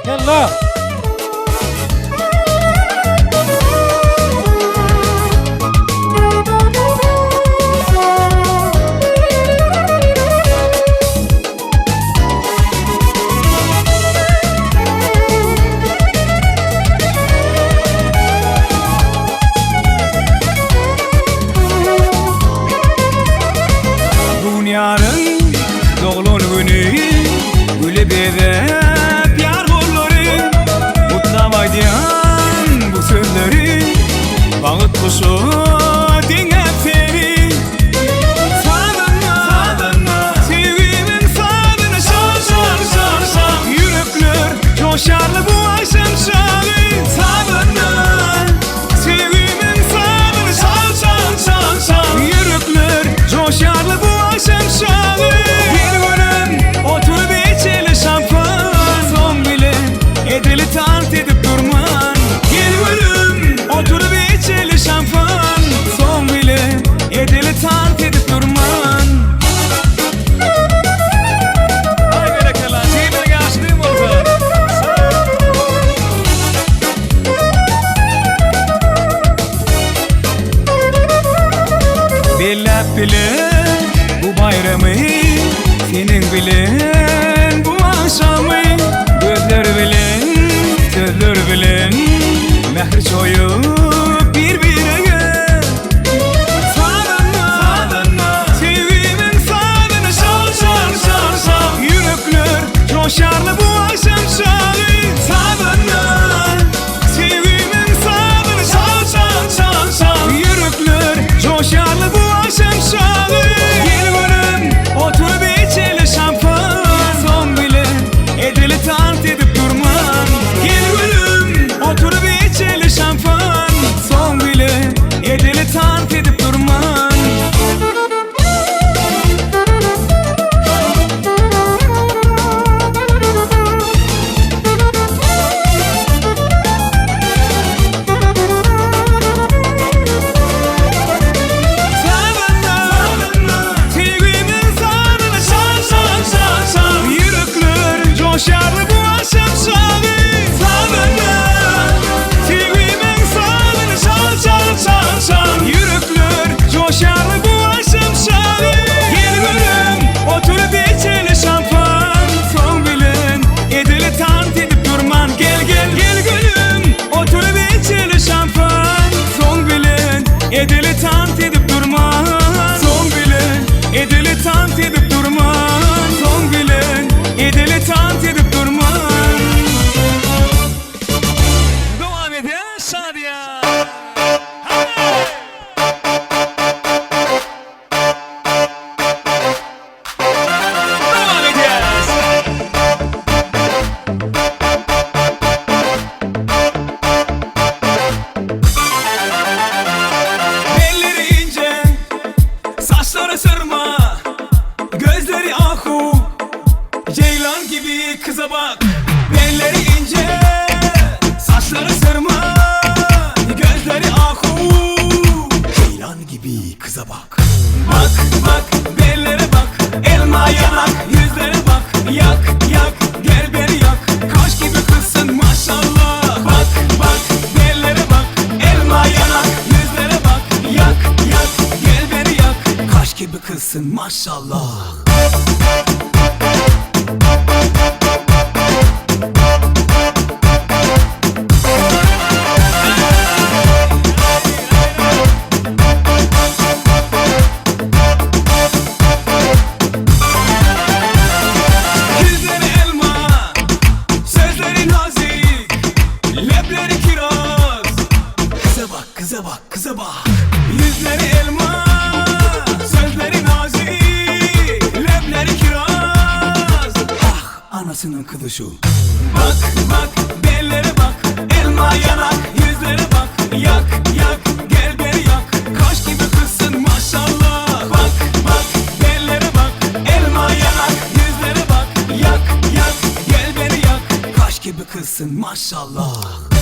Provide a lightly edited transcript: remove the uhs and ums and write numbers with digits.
Yalla. Dünyanın doğulun günü gülü berep yar kolları mutlamaydiyan bu sözleri bağıt kuşu dinlep seni sadınma sevgimin sadını şar yürekler coşarlı bu akşam şarı sadınma sevgimin sadını şar yürekler coşarlı bu akşam şarı bir bölüm oturup içeli şampan son bile edeli tart edip durman bir bölüm oturup içeli şampan son bile edeli tart edip durman ay berakalar şeylerine açtığım oldu bellep bile bu bayramı senin bilen bu akşamı gözler bilen sözler bilen mehri çoyup birbirine sadınma sevgimin sadını şar yürekler coşarlı bu akşam şarı sadınma sevgimin sadını şar yürekler coşarlı bu akşam şarı gel bölüm oturup içeli şampan son bile edeli tart edip durman gel bölüm oturup içeli şampan son bile edeli tart edip durman coşarlı bu akşam şarı sadınma sevgimin sadını şar yürekler coşarlı bu akşam şarı gel bölüm oturup içeli şampan son bilen edeli tart edip durman gel gülüm oturup içeli şampan son bilen edeli tart edip durman son bilen edeli tart edip durman son bilen edeli tart edip durman devam edin Şadiye devam edeceğiz belleri ince saçları sırma gözleri ahu ceylan gibi kıza bak belleri ince saçları sırma gözleri ahu ceylan gibi kıza bak bak bellere bak elma yanak yüzlere bak yak gel beni yak kaş gibi kızsın maşallah bak bellere bak elma yanak yüzlere bak yak gel beni yak kaş gibi kızsın maşallah kıza bak yüzleri elma sözleri nazik lebleri kiraz ah anasının kılışı bak bellere bak elma yanak yüzlere bak yak gel beni yak kaş gibi kızsın maşallah bak bellere bak elma yanak yüzlere bak yak gel beni yak kaş gibi kızsın maşallah